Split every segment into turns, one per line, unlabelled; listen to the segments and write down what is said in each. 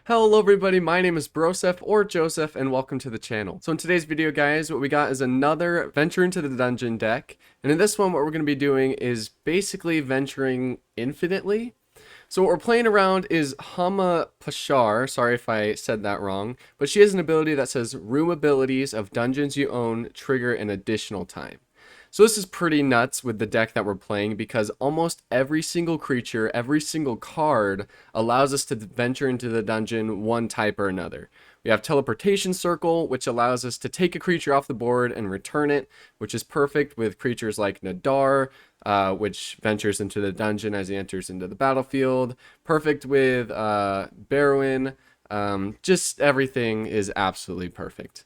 Hello everybody, my name is Broseph or Joseph and welcome to the channel. So in today's video guys, what we got is another Venture into the Dungeon deck. And in this one what we're going to be doing is basically venturing infinitely. So what we're playing around is Hama Pashar, sorry if I said that wrong, but she has an ability that says room abilities of dungeons you own trigger an additional time. So this is pretty nuts with the deck that we're playing because almost every single creature, every single card allows us to venture into the dungeon one type or another. We have Teleportation Circle, which allows us to take a creature off the board and return it, which is perfect with creatures like Nadaar, which ventures into the dungeon as he enters into the battlefield. Perfect with Barrowin. Just everything is absolutely perfect.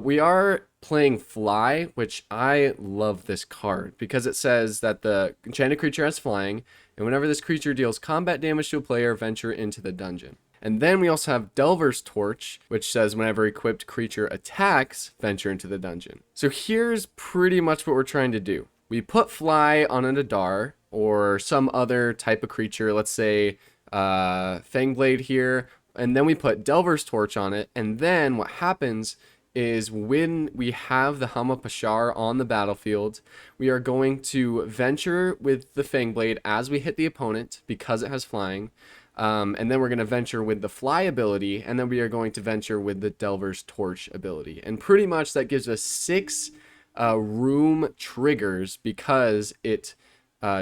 We are playing Fly, which I love this card because it says that the enchanted creature has flying, and whenever this creature deals combat damage to a player, venture into the dungeon. And then we also have Delver's Torch, which says whenever equipped creature attacks, venture into the dungeon. So here's pretty much what we're trying to do. We put Fly on a Nadaar or some other type of creature, let's say Fangblade here, and then we put Delver's Torch on it, and then what happens is when we have the Hama Pashar on the battlefield, we are going to venture with the Fangblade as we hit the opponent because it has flying, and then we're going to venture with the Fly ability, and then we are going to venture with the Delver's Torch ability. And pretty much that gives us 6 room triggers because it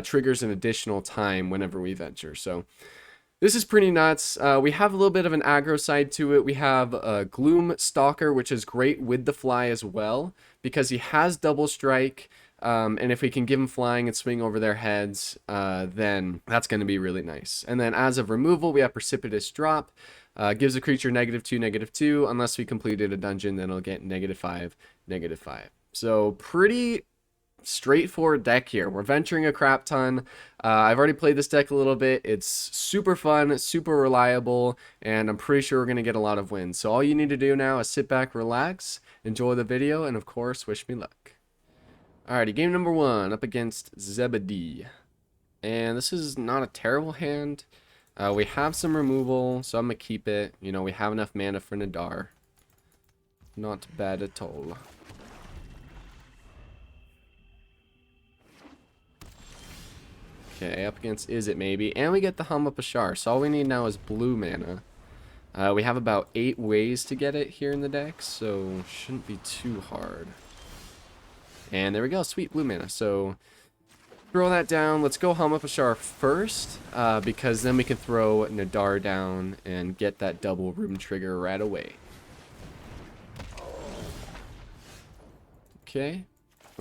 triggers an additional time whenever we venture. So this is pretty nuts. We have a little bit of an aggro side to it. We have Gloom Stalker, which is great with the Fly as well, because he has double strike, and if we can give him flying and swing over their heads, then that's going to be really nice. And then as of removal, we have Precipitous Drop. Gives a creature -2, -2. Unless we completed a dungeon, then it'll get -5, -5. So pretty straightforward deck here. We're venturing a crap ton. I've already played this deck a little bit. It's super fun, super reliable, and I'm pretty sure we're going to get a lot of wins. So all you need to do now is sit back, relax, enjoy the video, and of course, wish me luck. Alrighty, game number 1 up against Zebedee. And this is not a terrible hand. We have some removal, so I'm going to keep it. You know, we have enough mana for Nadaar. Not bad at all. Okay, up against Is It Maybe, and we get the Hama Pashar, so all we need now is blue mana. We have about 8 ways to get it here in the deck, so shouldn't be too hard. And there we go, sweet blue mana. So throw that down. Let's go Hama Pashar first, because then we can throw Nadaar down and get that double room trigger right away. Okay,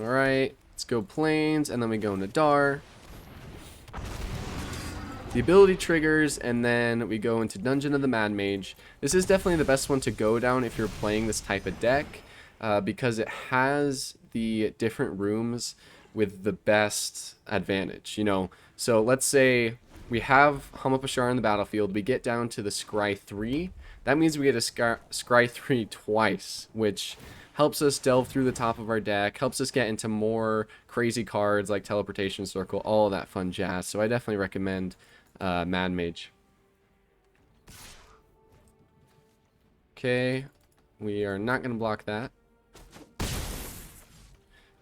alright, let's go Plains, and then we go Nadaar. The ability triggers, and then we go into Dungeon of the Mad Mage. This is definitely the best one to go down if you're playing this type of deck, because it has the different rooms with the best advantage, you know. So let's say we have Hama Pashar on the battlefield, we get down to the scry 3. That means we get a scry 3 twice, which helps us delve through the top of our deck, helps us get into more crazy cards like Teleportation Circle, all of that fun jazz. So I definitely recommend Mad Mage. Okay, we are not going to block that.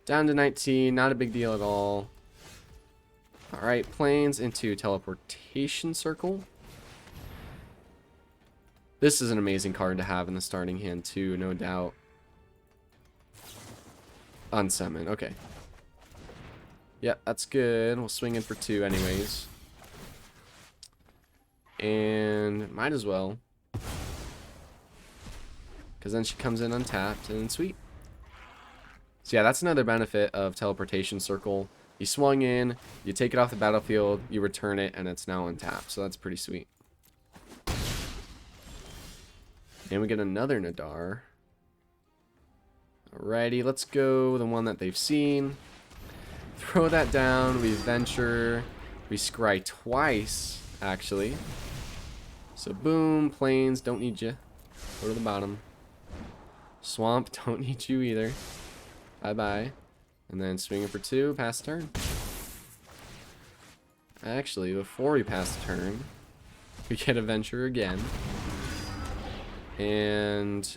Down to 19, not a big deal at all. Alright, Plains into Teleportation Circle. This is an amazing card to have in the starting hand too, no doubt. Unsummon, okay. Yep, that's good. We'll swing in for 2 anyways. And might as well, because then she comes in untapped, and sweet. So yeah, that's another benefit of Teleportation Circle. You swung in, you take it off the battlefield, you return it, and it's now untapped. So that's pretty sweet. And we get another Nadaar. Alrighty, let's go the one that they've seen. Throw that down, we venture, we scry twice, actually. So boom, Plains, don't need you. Go to the bottom. Swamp, don't need you either. Bye-bye. And then swinging for 2, pass turn. Actually, before we pass the turn, we get a venture again. And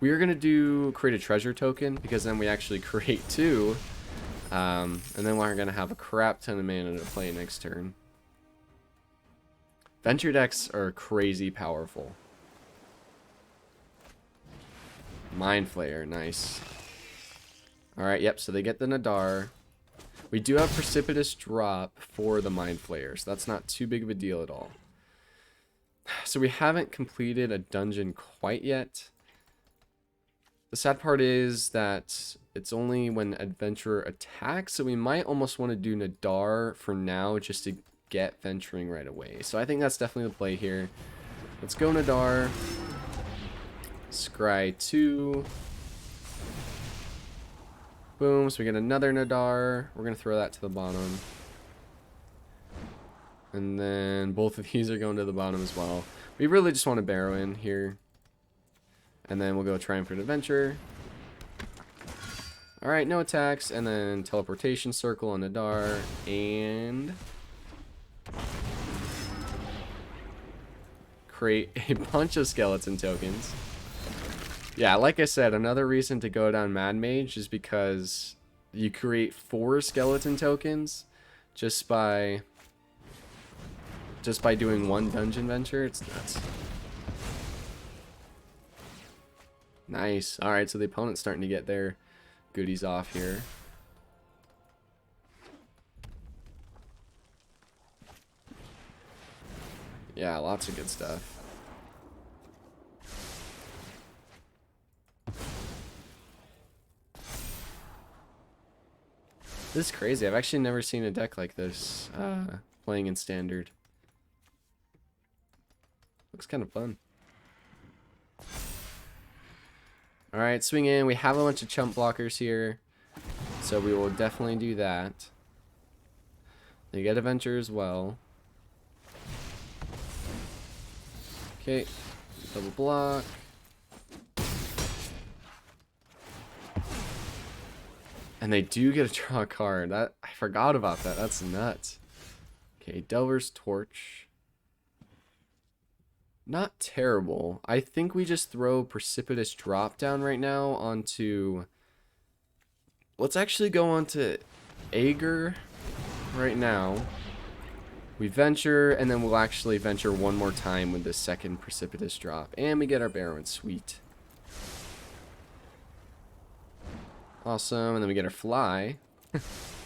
we are going to create a treasure token, because then we actually create 2. And then we're going to have a crap ton of mana to play next turn. Venture decks are crazy powerful. Mind Flayer, nice. Alright, yep, so they get the Nadaar. We do have Precipitous Drop for the Mind Flayer, so that's not too big of a deal at all. So we haven't completed a dungeon quite yet. The sad part is that it's only when Adventurer attacks, so we might almost want to do Nadaar for now just to get venturing right away. So I think that's definitely the play here. Let's go Nadaar. Scry 2. Boom, so we get another Nadaar. We're going to throw that to the bottom. And then both of these are going to the bottom as well. We really just want to Barrowin here. And then we'll go Triumphant Adventure. Alright, no attacks. And then Teleportation Circle on Nadaar. And create a bunch of skeleton tokens. Yeah, like I said, another reason to go down Mad Mage is because you create 4 skeleton tokens just by doing 1 dungeon venture. It's nuts. Nice. Alright, so the opponent's starting to get their goodies off here. Yeah, lots of good stuff. This is crazy. I've actually never seen a deck like this playing in Standard. Looks kind of fun. Alright, swing in. We have a bunch of chump blockers here, so we will definitely do that. They get Adventure as well. Okay, double block. And they do get to draw a card. I forgot about that. That's nuts. Okay, Delver's Torch. Not terrible. I think we just throw Precipitous Drop down right now onto... Let's actually go on to Aegir right now. We venture, and then we'll actually venture one more time with the second Precipitous Drop. And we get our Barrowin. Sweet. Awesome, and then we get our Fly. I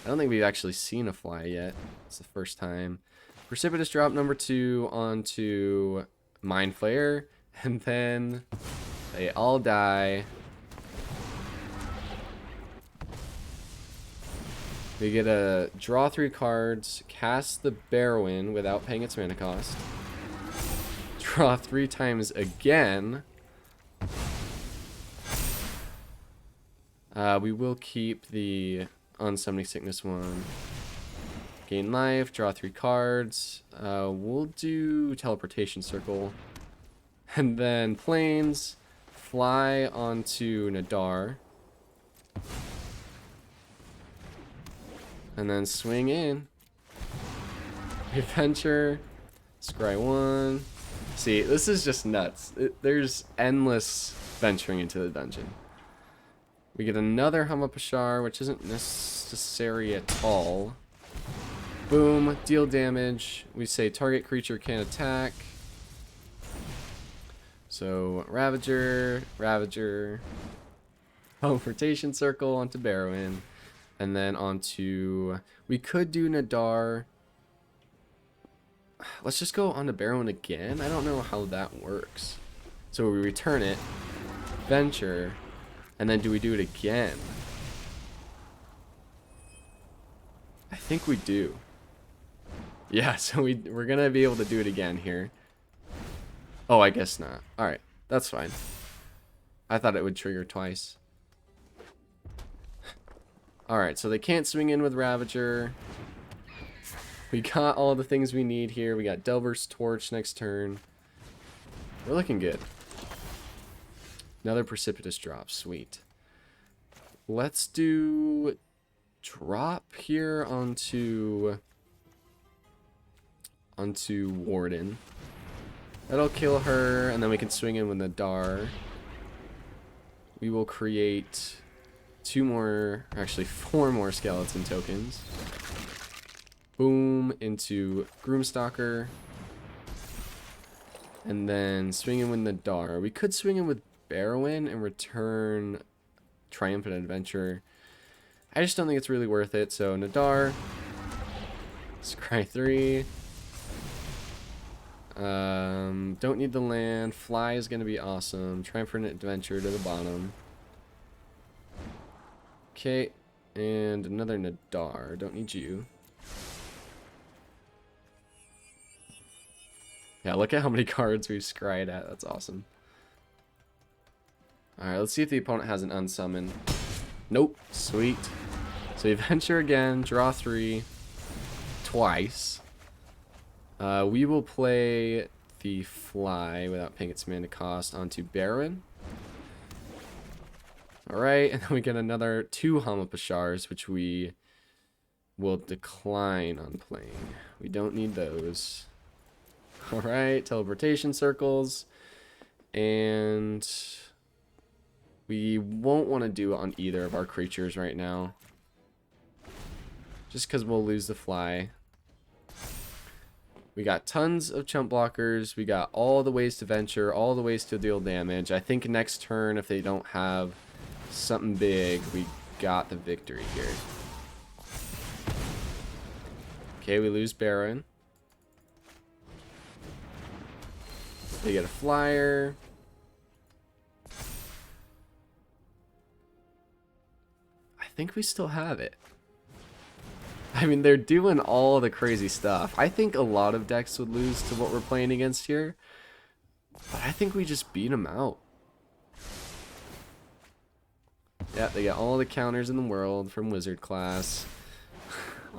don't think we've actually seen a Fly yet. It's the first time. Precipitous Drop number 2 onto Mind Flayer, and then they all die. We get a draw 3 cards, cast the Barrowin without paying its mana cost. Draw 3 times again. We will keep the Unsummoning Sickness one. Gain life, draw 3 cards. We'll do Teleportation Circle. And then Plains, fly onto Nadaar. And then swing in. Adventure, scry 1. See, this is just nuts. There's endless venturing into the dungeon. We get another Hama Pashar, which isn't necessary at all. Boom, deal damage. We say target creature can attack. So Ravager, Ravager, Teleportation Circle onto Barrowin, and then onto... We could do Nadaar. Let's just go onto Barrowin again. I don't know how that works. So we return it, venture, and then do we do it again? I think we do. Yeah, so we're gonna be able to do it again here. Oh, I guess not. Alright, that's fine. I thought it would trigger twice. Alright, so they can't swing in with Ravager. We got all the things we need here. We got Delver's Torch next turn. We're looking good. Another Precipitous Drop. Sweet. Let's do drop here onto Warden. That'll kill her, and then we can swing in with Nadaar. We will create 2 more, actually 4 more skeleton tokens. Boom, into Groomstalker. And then swing in with Nadaar. We could swing in with Barrowin and return Triumphant Adventure. I just don't think it's really worth it, so Nadaar. Scry 3. Don't need the land. Fly is going to be awesome. Triumphant Adventure to the bottom. Okay, and another Nadaar. Don't need you. Yeah, look at how many cards we've scryed at. That's awesome. Alright, let's see if the opponent has an unsummon. Nope. Sweet. So we venture again, draw 3 twice. We will play the Fly without paying its mana cost onto Barrowin. Alright, and then we get another 2 Hama Pashars, which we will decline on playing. We don't need those. Alright, Teleportation Circles. And we won't want to do it on either of our creatures right now. Just because we'll lose the Fly. We got tons of chump blockers. We got all the ways to venture, all the ways to deal damage. I think next turn, if they don't have something big, we got the victory here. Okay, we lose Barrowin. They get a flyer. I think we still have it. I mean, they're doing all the crazy stuff. I think a lot of decks would lose to what we're playing against here. But I think we just beat them out. Yeah, they got all the counters in the world from Wizard class.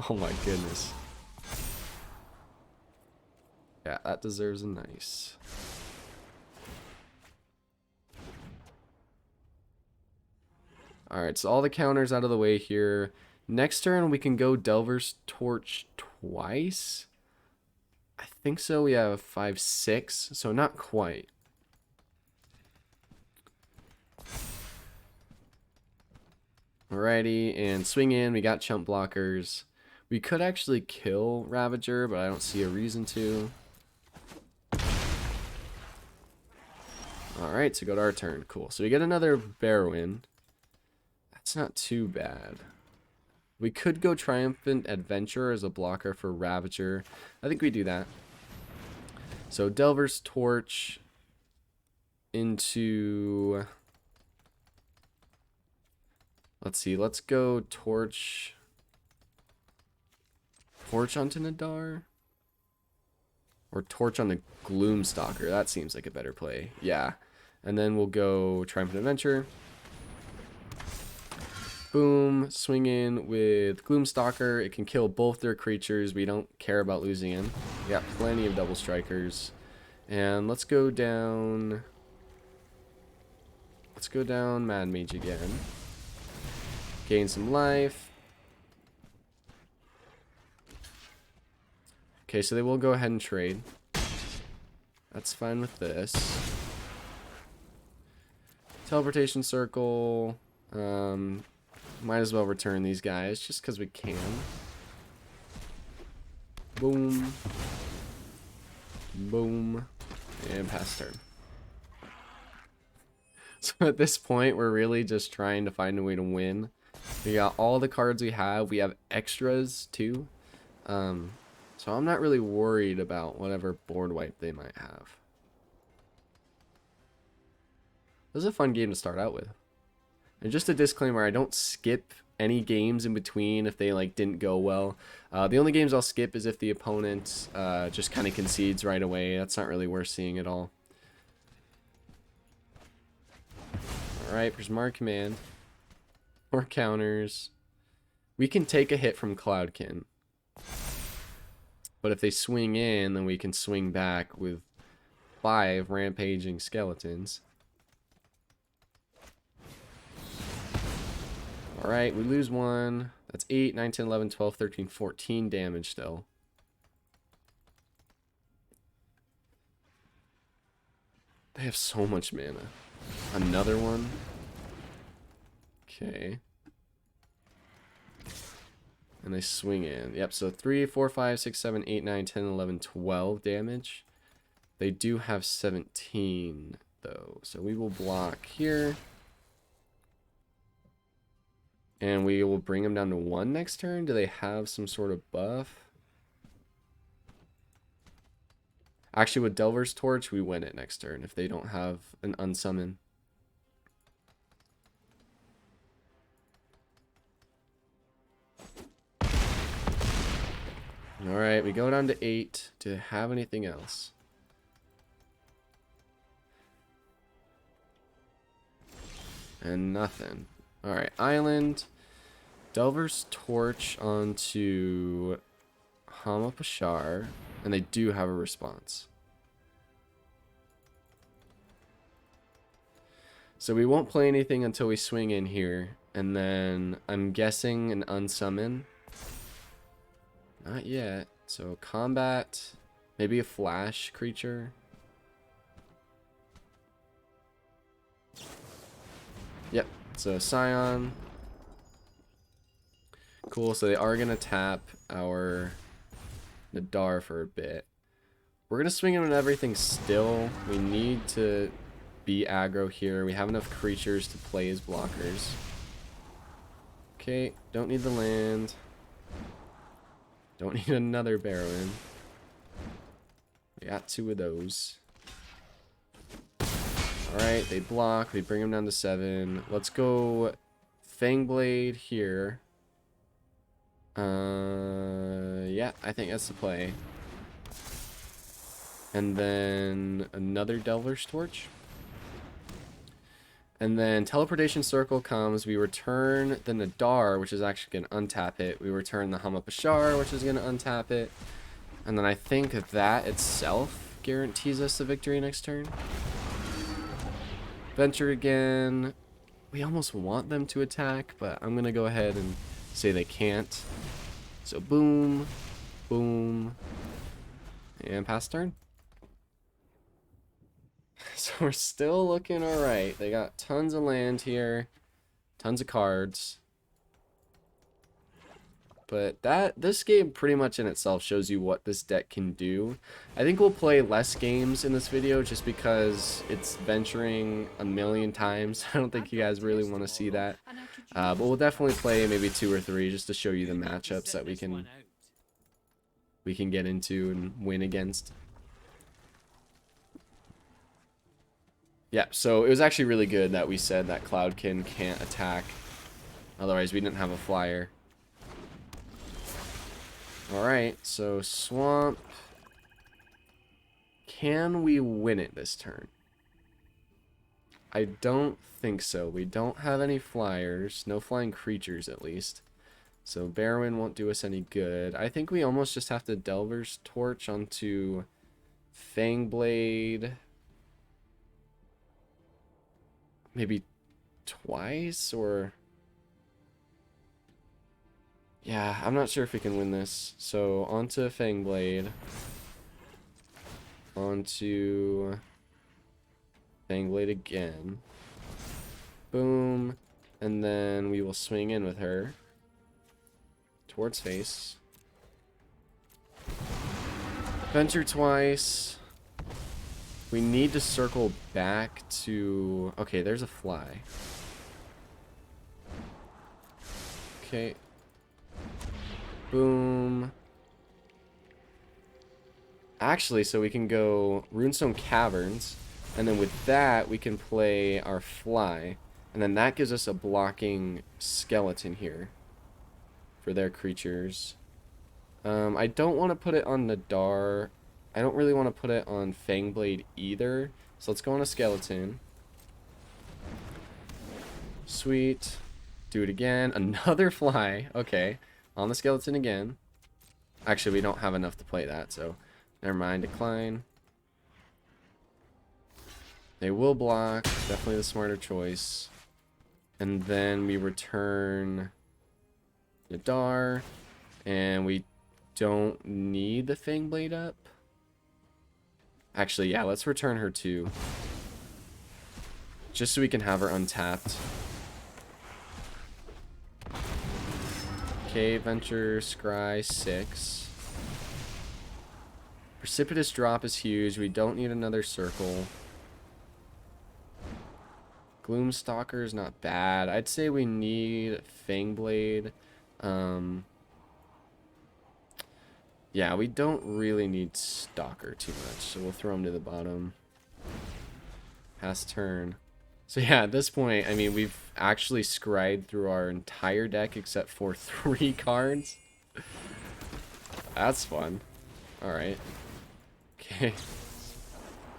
Oh my goodness. Yeah, that deserves a nice. Alright, so all the counters out of the way here. Next turn, we can go Delver's Torch twice. I think so. We have 5/6, so not quite. Alrighty, and swing in. We got chump blockers. We could actually kill Ravager, but I don't see a reason to. Alright, so go to our turn. Cool. So we get another Barrowin. That's not too bad. We could go Triumphant Adventure as a blocker for Ravager. I think we do that. So Delver's Torch into... Let's see, let's go Torch onto Nadaar? Or Torch on the Gloomstalker. That seems like a better play. Yeah. And then we'll go Triumphant Adventure. Boom, swing in with Gloomstalker. It can kill both their creatures. We don't care about losing him. We got plenty of double strikers. And let's go down... Let's go down Mad Mage again. Gain some life. Okay, so they will go ahead and trade. That's fine with this. Teleportation Circle. Might as well return these guys just because we can. Boom. Boom. And pass turn. So at this point, we're really just trying to find a way to win. We got all the cards we have. We have extras too. So I'm not really worried about whatever board wipe they might have. This is a fun game to start out with. And just a disclaimer, I don't skip any games in between if they like didn't go well. The only games I'll skip is if the opponent just kind of concedes right away. That's not really worth seeing at all. Alright, Prismar Command. More counters. We can take a hit from Cloudkin. But if they swing in, then we can swing back with 5 rampaging skeletons. Alright, we lose 1. That's 8, 9, 10, 11, 12, 13, 14 damage still. They have so much mana. Another one. Okay. And they swing in. Yep, so 3, 4, 5, 6, 7, 8, 9, 10, 11, 12 damage. They do have 17, though. So we will block here. And we will bring them down to 1 next turn. Do they have some sort of buff? Actually, with Delver's Torch, we win it next turn if they don't have an unsummon. Alright, we go down to 8. Do they have anything else? And nothing. Alright, Island. Delver's Torch onto Hama Pashar. And they do have a response. So we won't play anything until we swing in here. And then I'm guessing an unsummon. Not yet. So combat. Maybe a flash creature. Yep. So Scion. Cool. So they are going to tap our Nadaar for a bit. We're going to swing in on everything still. We need to be aggro here. We have enough creatures to play as blockers. Okay. Don't need the land. Don't need another Barrowin. We got 2 of those. Alright, they block. We bring them down to 7. Let's go Fangblade here. Yeah, I think that's the play. And then another Delver's Torch. And then Teleportation Circle comes. We return the Nadaar, which is actually going to untap it. We return the Hama Pashar, which is going to untap it. And then I think that itself guarantees us the victory next turn. Venture again. We almost want them to attack, but I'm going to go ahead and say they can't. So boom, boom, and pass turn. So we're still looking alright. They got tons of land here, tons of cards. But this game pretty much in itself shows you what this deck can do. I think we'll play less games in this video just because it's venturing a million times. I don't think you guys really want to see that. But we'll definitely play maybe 2 or 3 just to show you the matchups that we can get into and win against. Yeah, so it was actually really good that we said that Cloudkin can't attack. Otherwise, we didn't have a flyer. Alright, so Swamp. Can we win it this turn? I don't think so. We don't have any flyers. No flying creatures, at least. So Barrowin won't do us any good. I think we almost just have to Delver's Torch onto Fangblade. Maybe twice, or... Yeah, I'm not sure if we can win this. So, onto Fangblade. Onto Fangblade again. Boom. And then we will swing in with her. Towards face. Venture twice. We need to circle back to... Okay, there's a fly. Okay. Boom. Actually, so we can go Runestone Caverns, and then with that, we can play our fly, and then that gives us a blocking skeleton here for their creatures. I don't want to put it on Nadaar. I don't really want to put it on Fangblade either, so let's go on a skeleton. Sweet. Do it again. Another fly. Okay. On the skeleton again. Actually, we don't have enough to play that, so never mind. Decline. They will block. Definitely the smarter choice. And then we return Nadaar. And we don't need the Fangblade up. Actually, yeah, let's return her too. just so we can have her untapped. Okay, Venture, Scry, 6. Precipitous Drop is huge. We don't need another circle. Gloomstalker is not bad. I'd say we need Fangblade. Yeah, we don't really need Stalker too much, so we'll throw him to the bottom. Pass turn. So yeah, at this point, I mean, we've actually scried through our entire deck except for 3 cards. That's fun. Alright. Okay.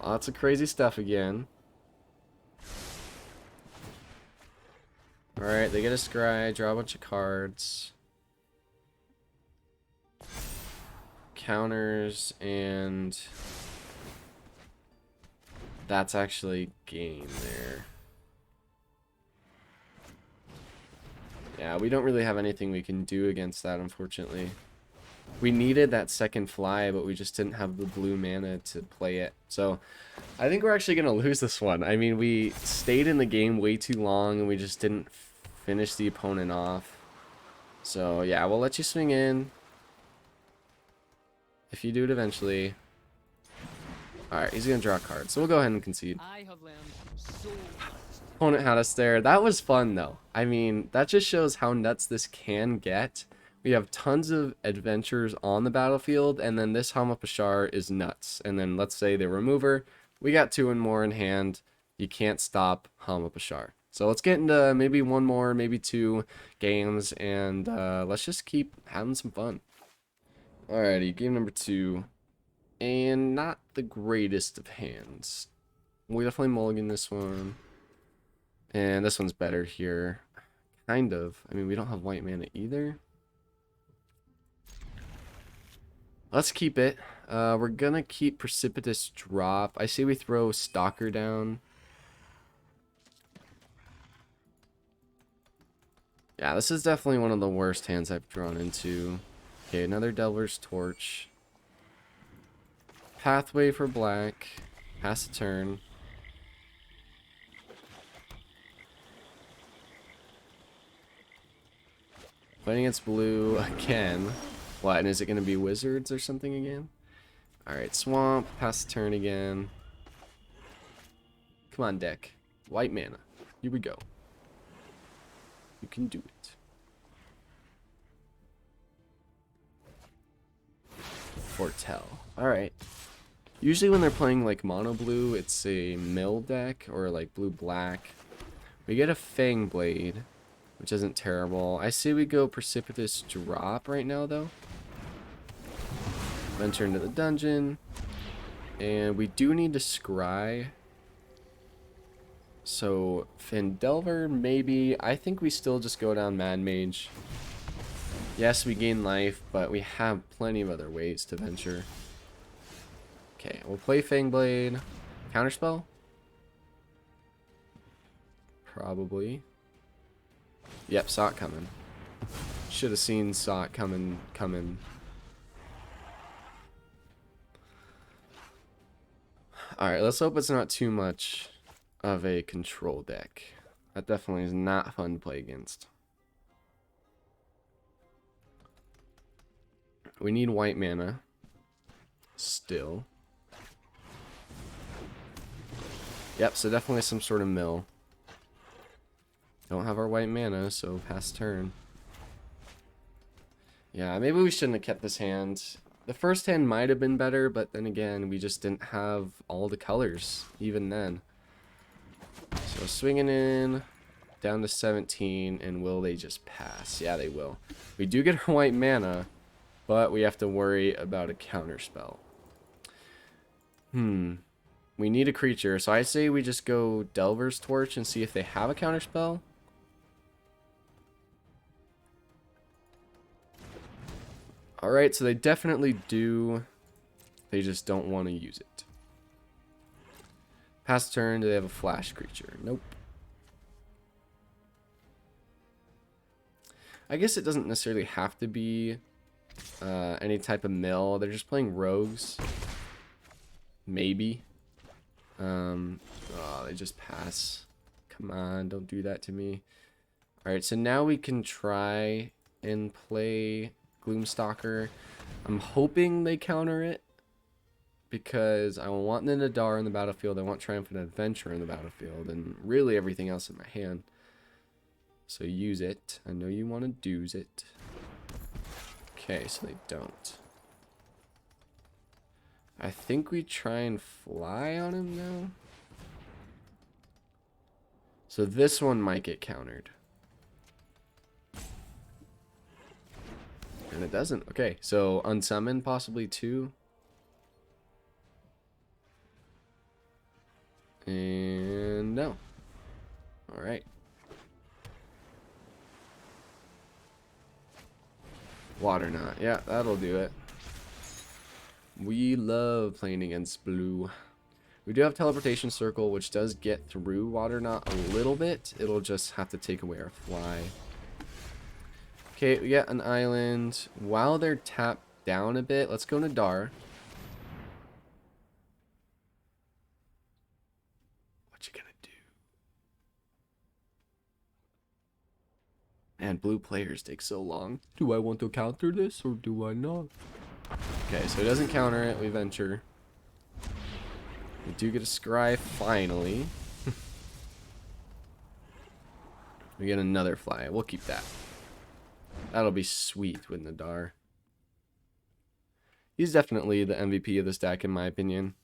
Lots of crazy stuff again. Alright, they get a scry, draw a bunch of cards. Counters, and that's actually game there. Yeah, we don't really have anything we can do against that, unfortunately. We needed that second fly, but we just didn't have the blue mana to play it. So I think we're actually going to lose this one. I mean, we stayed in the game way too long, and we just didn't finish the opponent off. So yeah, we'll let you swing in. If you do it eventually. Alright, he's going to draw a card. So we'll go ahead and concede. Opponent had us there. That was fun, though. I mean, that just shows how nuts this can get. We have tons of adventures on the battlefield, and then this Hama Pashar is nuts. And then let's say the remover. We got 2 and more in hand. You can't stop Hama Pashar. So let's get into maybe 1 more, maybe 2 games, and let's just keep having some fun. Alrighty, game number 2. And not the greatest of hands. We definitely mulligan this one. And this one's better here. Kind of. I mean, we don't have white mana either. Let's keep it. We're gonna keep Precipitous Drop. I say we throw Stalker down. Yeah, this is definitely one of the worst hands I've drawn into. Okay, another Delver's Torch. Pathway for black. Pass a turn. Playing against blue again. What, and is it going to be wizards or something again? Alright, swamp. Pass the turn again. Come on, deck. White mana. Here we go. You can do it. Foretell. Alright. Usually when they're playing like mono blue, it's a mill deck or like blue black. We get a Fangblade, which isn't terrible. I say we go Precipitous Drop right now though. Venture into the dungeon. And we do need to scry. So Fandelver maybe. I think we still just go down Mad Mage. Yes, we gain life, but we have plenty of other ways to venture. Okay, we'll play Fangblade. Counterspell? Probably. Yep, saw it coming. Should have seen saw it coming. Alright, let's hope it's not too much of a control deck. That definitely is not fun to play against. We need white mana. Still. Yep, so definitely some sort of mill. Don't have our white mana, so pass turn. Yeah, maybe we shouldn't have kept this hand. The first hand might have been better, but then again, we just didn't have all the colors, even then. So swinging in, down to 17, and will they just pass? Yeah, they will. We do get our white mana, but we have to worry about a counterspell. We need a creature, so I say we just go Delver's Torch and see if they have a counterspell. Alright, so they definitely do. They just don't want to use it. Pass turn, do they have a flash creature? Nope. I guess it doesn't necessarily have to be any type of mill. They're just playing rogues. Maybe. Oh, they just pass. Come on, don't do that to me. Alright, so now we can try and play Gloomstalker. I'm hoping they counter it, because I want the Nadaar in the battlefield, I want Triumphant Adventure in the battlefield, and really everything else in my hand. So use it. I know you want to do's it. Okay, so they don't. I think we try and fly on him now. So this one might get countered. And it doesn't. Okay, so unsummon possibly too. And no. Alright. Water knot. Yeah, that'll do it. We love playing against blue. We do have Teleportation Circle, which does get through Water Knot a little bit. It'll just have to take away our fly. Okay, we got an island. While they're tapped down a bit, let's go Nadaar. What you gonna do? Man, blue players take so long. Do I want to counter this or do I not? Okay, so it doesn't counter it. We venture. We do get a scry finally. We get another fly. We'll keep that. That'll be sweet with Nadaar. He's definitely the MVP of this deck in my opinion.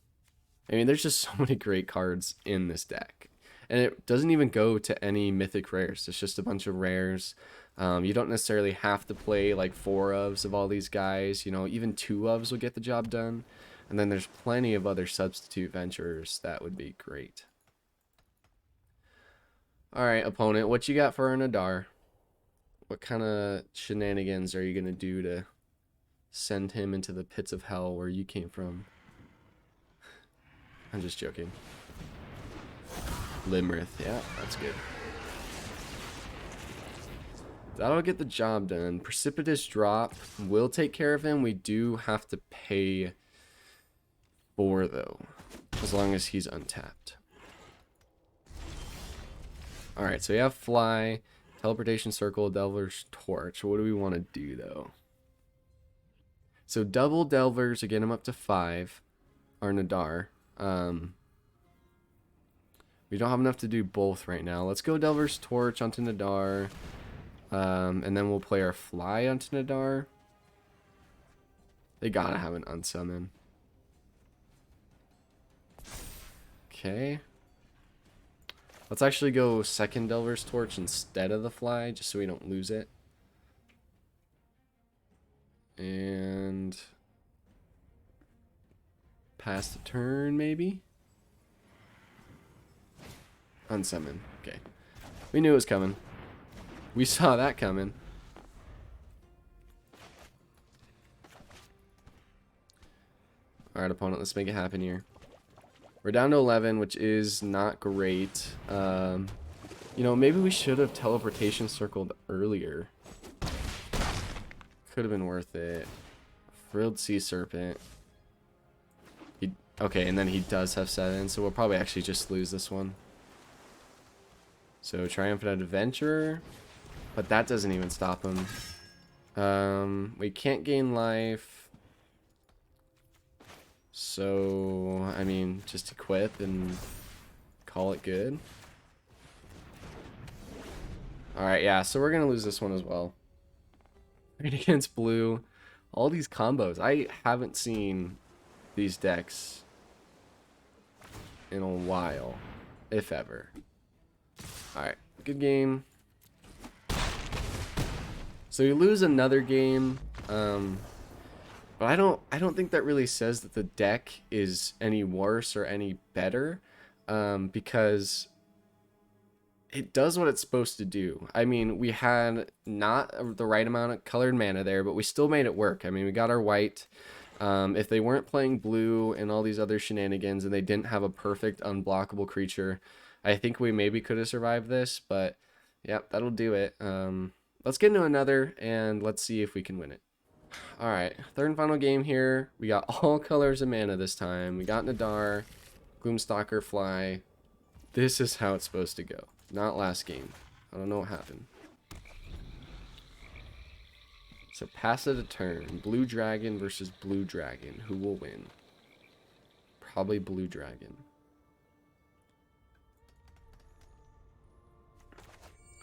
I mean, there's just so many great cards in this deck. And it doesn't even go to any mythic rares. It's just a bunch of rares. You don't necessarily have to play like 4 ofs of all these guys. You know, even 2 ofs will get the job done. And then there's plenty of other substitute ventures that would be great. Alright, opponent, what you got for our Nadaar? What kind of shenanigans are you going to do to send him into the pits of hell where you came from? I'm just joking. Limrith, yeah, that's good. That'll get the job done. Precipitous Drop will take care of him. We do have to pay 4 though, as long as he's untapped. Alright, so we have Fly, Teleportation Circle, Delver's Torch. What do we want to do though? So double Delvers to get him up to 5, our Nadaar. We don't have enough to do both right now. Let's go Delver's Torch onto Nadaar. And then we'll play our Fly onto Nadaar. They gotta have an unsummon. Okay. Let's actually go second Delver's Torch instead of the Fly, just so we don't lose it. And pass the turn, maybe? Unsummon. Okay. We knew it was coming. We saw that coming. Alright, opponent, let's make it happen here. We're down to 11, which is not great. You know, maybe we should have Teleportation Circled earlier. Could have been worth it. Frilled Sea Serpent. Okay, and then he does have 7, so we'll probably actually just lose this one. So Triumphant Adventure, but that doesn't even stop him. We can't gain life. So, I mean, just equip and call it good. Alright, yeah, so we're going to lose this one as well. Right against blue. All these combos. I haven't seen these decks in a while, if ever. Alright, good game. So you lose another game, but I don't think that really says that the deck is any worse or any better, because it does what it's supposed to do. I mean, we had not the right amount of colored mana there, but we still made it work. I mean, we got our white. If they weren't playing blue and all these other shenanigans and they didn't have a perfect unblockable creature, I think we maybe could have survived this, but yeah, that'll do it. Let's get into another and let's see if we can win it. Alright, third and final game here. We got all colors of mana this time. We got Nadaar, Gloomstalker, Fly. This is how it's supposed to go. Not last game. I don't know what happened. So pass it a turn. Blue dragon versus blue dragon. Who will win? Probably blue dragon.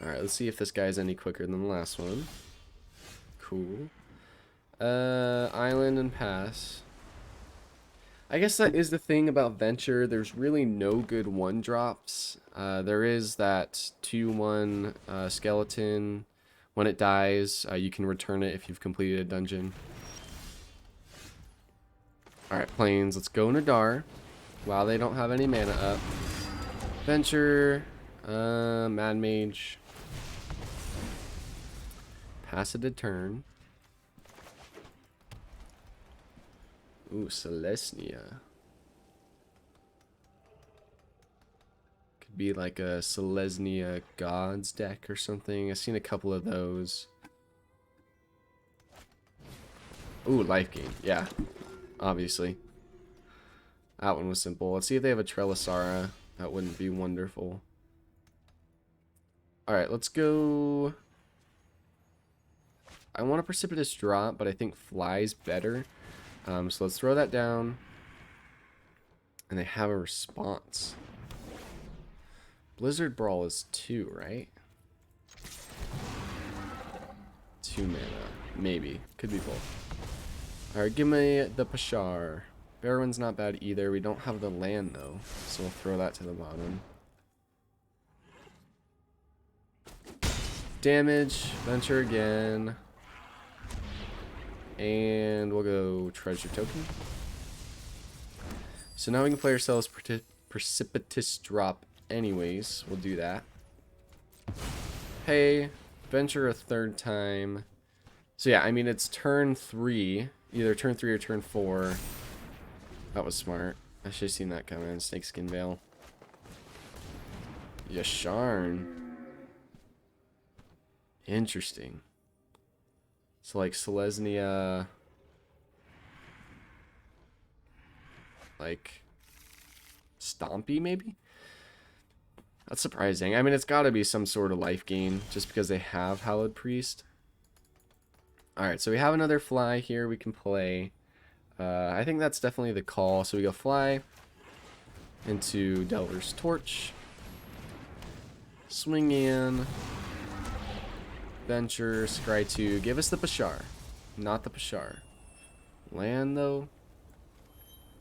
Alright, let's see if this guy's any quicker than the last one. Cool. Island and pass. I guess that is the thing about Venture. There's really no good one drops. There is that 2-1 skeleton. When it dies, you can return it if you've completed a dungeon. Alright, plains. Let's go Nadaar. Wow, they don't have any mana up. Venture. Mad Mage. Pass it a turn. Ooh, Celestia. Could be like a Selesnya Gods deck or something. I've seen a couple of those. Ooh, life gain. Yeah, obviously. That one was simple. Let's see if they have a Trelisara. That wouldn't be wonderful. Alright, let's go. I want a Precipitous Drop, but I think Fly's better. So let's throw that down. And they have a response. Blizzard Brawl is 2, right? 2 mana. Maybe. Could be both. Alright, give me the Pashar. Barrowin's not bad either. We don't have the land, though. So we'll throw that to the bottom. Damage. Venture again. And we'll go Treasure Token. So now we can play ourselves Precipitous Drop anyways. We'll do that. Hey, Venture a third time. So yeah, I mean, it's turn 3. Either turn 3 or turn 4. That was smart. I should have seen that coming. Snakeskin Veil. Yasharn. Interesting. So like Selesnya, like Stompy maybe? That's surprising. I mean, it's got to be some sort of life gain just because they have Hallowed Priest. Alright, so we have another fly here we can play. I think that's definitely the call. So we go fly into Delver's Torch. Swing in. Venture, scry 2. Give us the Pashar. Not the Pashar. Land, though.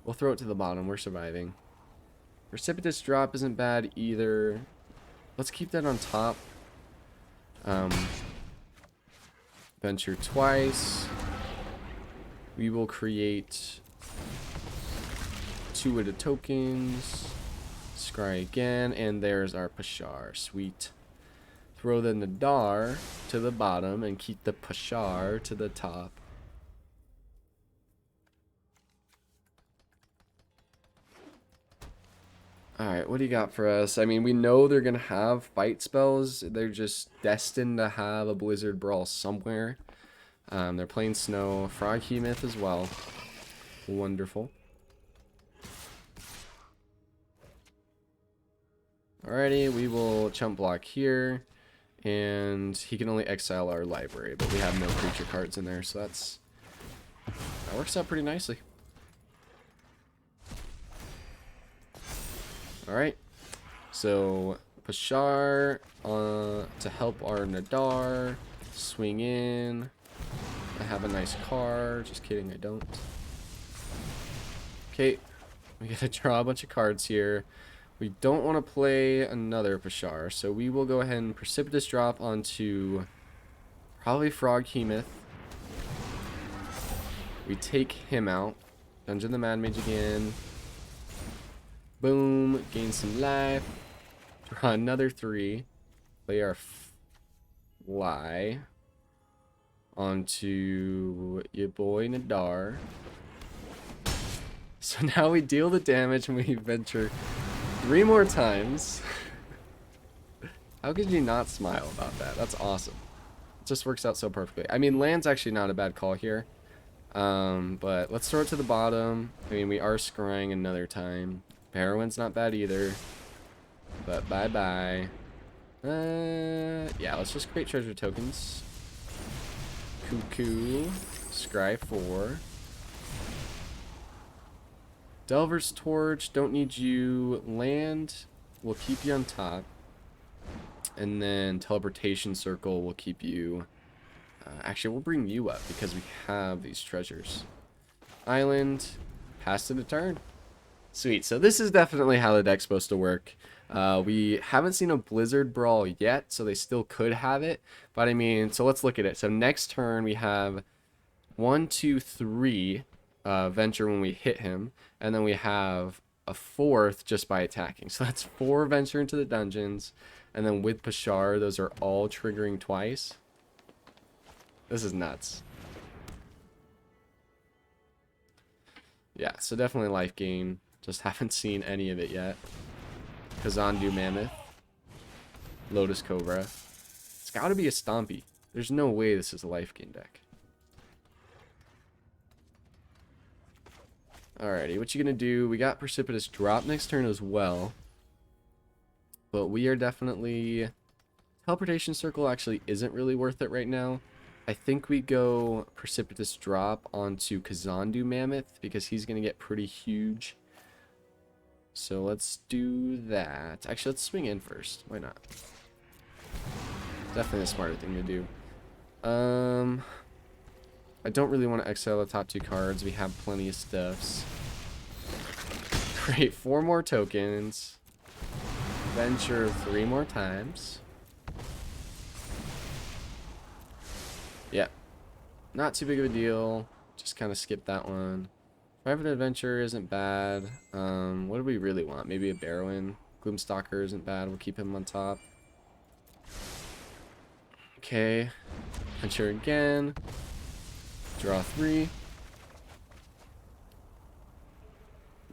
We'll throw it to the bottom. We're surviving. Precipitous Drop isn't bad either. Let's keep that on top. Venture twice. We will create 2-witted tokens. Scry again. And there's our Pashar. Sweet. Throw the Nadaar to the bottom and keep the Pashar to the top. Alright, what do you got for us? I mean, we know they're going to have fight spells. They're just destined to have a Blizzard Brawl somewhere. They're playing Snow. Froghemoth as well. Wonderful. Alrighty, we will chump block here. And he can only exile our library, but we have no creature cards in there, so that works out pretty nicely. Alright, so Pashar to help our Nadaar, swing in. I have a nice card, just kidding, I don't. Okay, we gotta draw a bunch of cards here. We don't want to play another Pashar, so we will go ahead and Precipitous Drop onto probably Froghemoth. We take him out. Dungeon the Mad Mage again. Boom. Gain some life. Draw another 3. Play our fly onto your boy Nadaar. So now we deal the damage and we venture 3 more times. How could you not smile about that? That's awesome. It just works out so perfectly. I mean, land's actually not a bad call here. But let's throw it to the bottom. I mean, we are scrying another time. Barrowin's not bad either. But bye-bye. Yeah, let's just create treasure tokens. Cuckoo. Scry 4. Delver's Torch, don't need you. Land, we'll keep you on top. And then Teleportation Circle will keep you... actually, we'll bring you up because we have these treasures. Island, pass to the turn. Sweet, so this is definitely how the deck's supposed to work. We haven't seen a Blizzard Brawl yet, so they still could have it. But I mean, so let's look at it. So next turn we have 1, 2, 3 venture when we hit him. And then we have a 4th just by attacking. So that's 4 venture into the dungeons. And then with Pashar, those are all triggering twice. This is nuts. Yeah, so definitely life gain. Just haven't seen any of it yet. Kazandu Mammoth. Lotus Cobra. It's gotta be a Stompy. There's no way this is a life gain deck. Alrighty, what you gonna do? We got Precipitous Drop next turn as well. But we are definitely... Teleportation Circle actually isn't really worth it right now. I think we go Precipitous Drop onto Kazandu Mammoth because he's going to get pretty huge. So let's do that. Actually, let's swing in first. Why not? Definitely a smarter thing to do. I don't really want to exile the top 2 cards. We have plenty of stuffs. Create 4 more tokens. Venture 3 more times. Yeah. Not too big of a deal. Just kind of skip that one. Private Adventure isn't bad. What do we really want? Maybe a Barrowin. Gloomstalker isn't bad. We'll keep him on top. Okay. Venture again. Draw 3.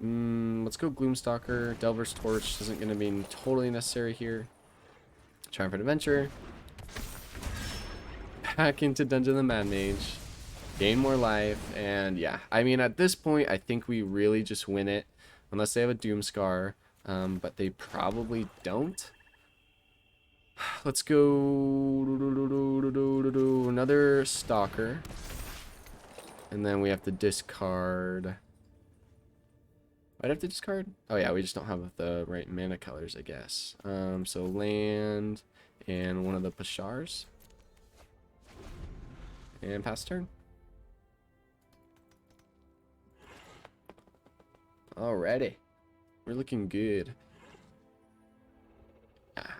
Let's go Gloomstalker. Delver's Torch isn't going to be totally necessary here. Triumphant Adventure. Back into Dungeon of the Mad Mage. Gain more life. And yeah, I mean, at this point, I think we really just win it. Unless they have a Doomscar. But they probably don't. Let's go another Stalker. And then we have to discard... I'd have to discard? Oh yeah, we just don't have the right mana colors, I guess. So land and one of the Pashars. And pass turn. Alrighty. We're looking good.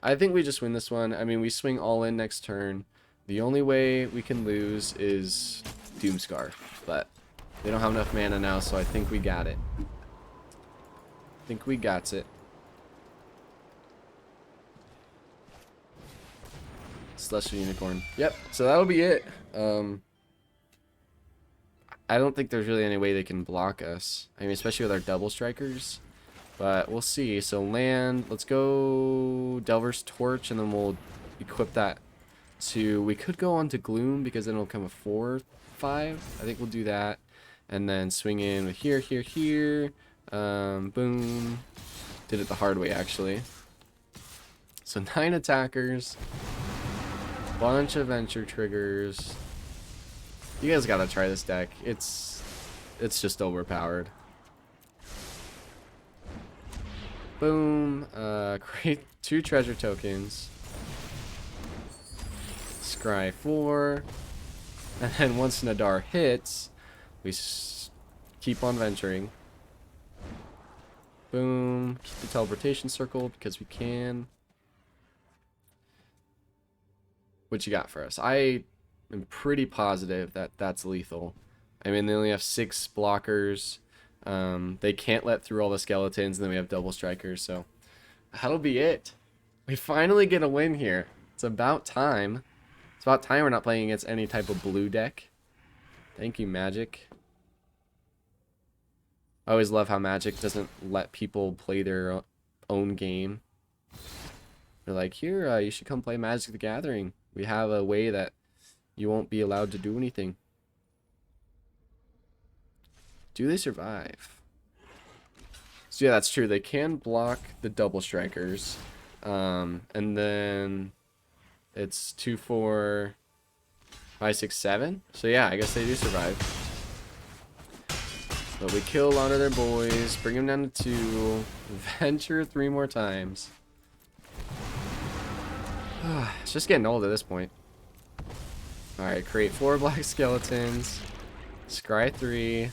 I think we just win this one. I mean, we swing all in next turn. The only way we can lose is Doomscar. But they don't have enough mana now, so I think we got it. Think we got it. Celestial Unicorn. Yep, so that'll be it. I don't think there's really any way they can block us. I mean, especially with our double strikers. But we'll see. So land, let's go Delver's Torch, and then we'll equip that to... We could go on to Gloom, because then it'll come a 4-5. I think we'll do that. And then swing in with here, here, here. Boom. Did it the hard way, actually. So 9 attackers. Bunch of venture triggers. You guys gotta try this deck. It's just overpowered. Boom. Create 2 treasure tokens. Scry 4. And then once Nadaar hits, we keep on venturing. Boom. Keep the teleportation circle because we can. What you got for us? I am pretty positive that that's lethal. I mean, they only have 6 blockers. They can't let through all the skeletons, and then we have double strikers, so that'll be it. We finally get a win here. It's about time. It's about time we're not playing against any type of blue deck. Thank you, Magic. I always love how Magic doesn't let people play their own game. They're like, here, you should come play Magic the Gathering. We have a way that you won't be allowed to do anything. Do they survive? So yeah, that's true. They can block the double strikers. And then it's 2, 4, 5, 6, 7. So yeah, I guess they do survive. But we kill a lot of their boys, bring them down to 2, venture 3 more times. It's just getting old at this point. Alright, create 4 black skeletons. Scry 3.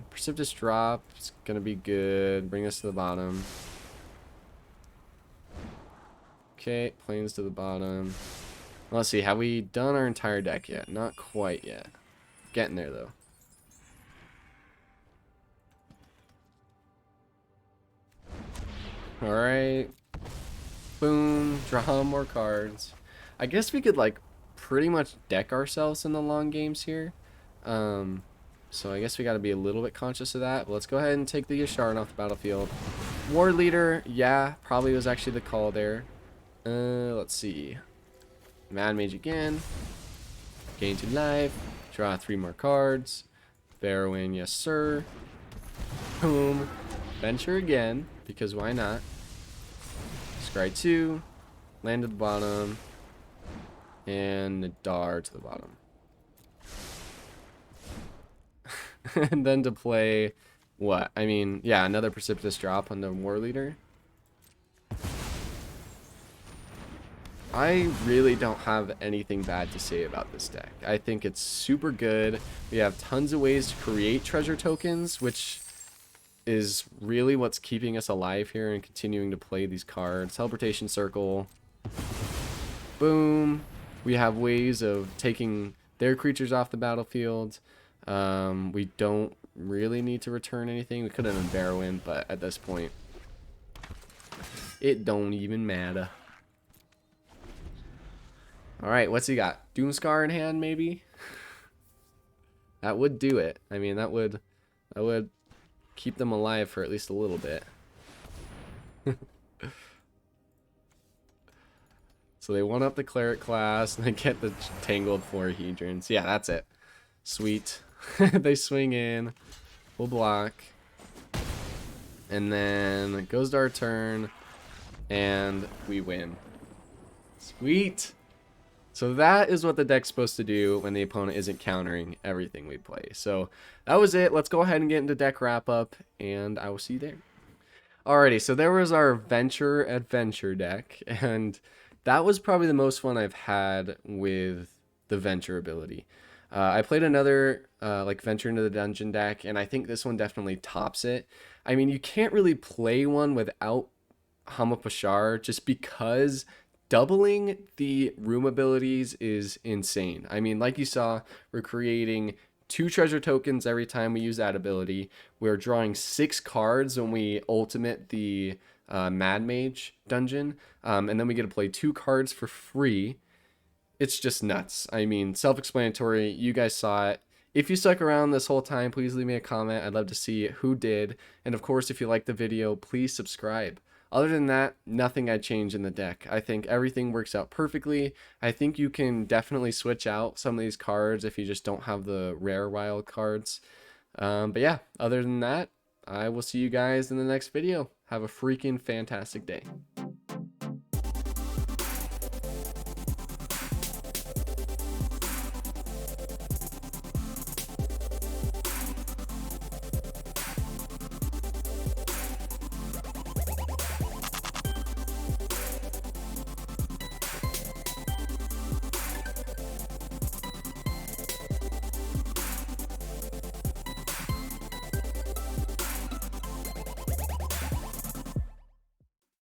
Precipitous drop. It's gonna be good. Bring us to the bottom. Okay, planes to the bottom. Let's see, have we done our entire deck yet? Not quite yet. Getting there though. Alright. Boom. Draw more cards. I guess we could like pretty much deck ourselves in the long games here. So I guess we got to be a little bit conscious of that. But let's go ahead and take the Yasharn off the battlefield. War Leader, yeah, probably was actually the call there. Let's see. Mad Mage again. Gain 2 life. Draw 3 more cards. Barrowin, yes sir. Boom. Venture again, because why not? Scry 2. Land at the bottom. And Nadaar to the bottom. And then to play what? I mean, yeah, another precipitous drop on the War Leader. I really don't have anything bad to say about this deck. I think it's super good. We have tons of ways to create treasure tokens, which is really what's keeping us alive here and continuing to play these cards. Teleportation Circle. Boom. We have ways of taking their creatures off the battlefield. We don't really need to return anything. We could have done Barrowin, but at this point, it don't even matter. Alright, what's he got? Doomscar in hand, maybe? That would do it. I mean, that would keep them alive for at least a little bit. So they one up the cleric class and they get the tangled 4 hedrons. Yeah, that's it. Sweet. They swing in. We'll block. And then it goes to our turn. And we win. Sweet. So that is what the deck's supposed to do when the opponent isn't countering everything we play. So that was it. Let's go ahead and get into deck wrap up. And I will see you there. Alrighty, so there was our Venture Adventure deck. And that was probably the most fun I've had with the Venture ability. I played another like Venture into the Dungeon deck, and I think this one definitely tops it. I mean, you can't really play one without Hama Pashar just because doubling the room abilities is insane. I mean, like you saw, we're creating 2 treasure tokens every time we use that ability. We're drawing 6 cards when we ultimate the Mad Mage dungeon, and then we get to play 2 cards for free. It's just nuts. I mean, self-explanatory. You guys saw it. If you stuck around this whole time, please leave me a comment. I'd love to see who did. And of course, if you liked the video, please subscribe. Other than that, nothing I'd change in the deck. I think everything works out perfectly. I think you can definitely switch out some of these cards if you just don't have the rare wild cards. But yeah, other than that, I will see you guys in the next video. Have a freaking fantastic day.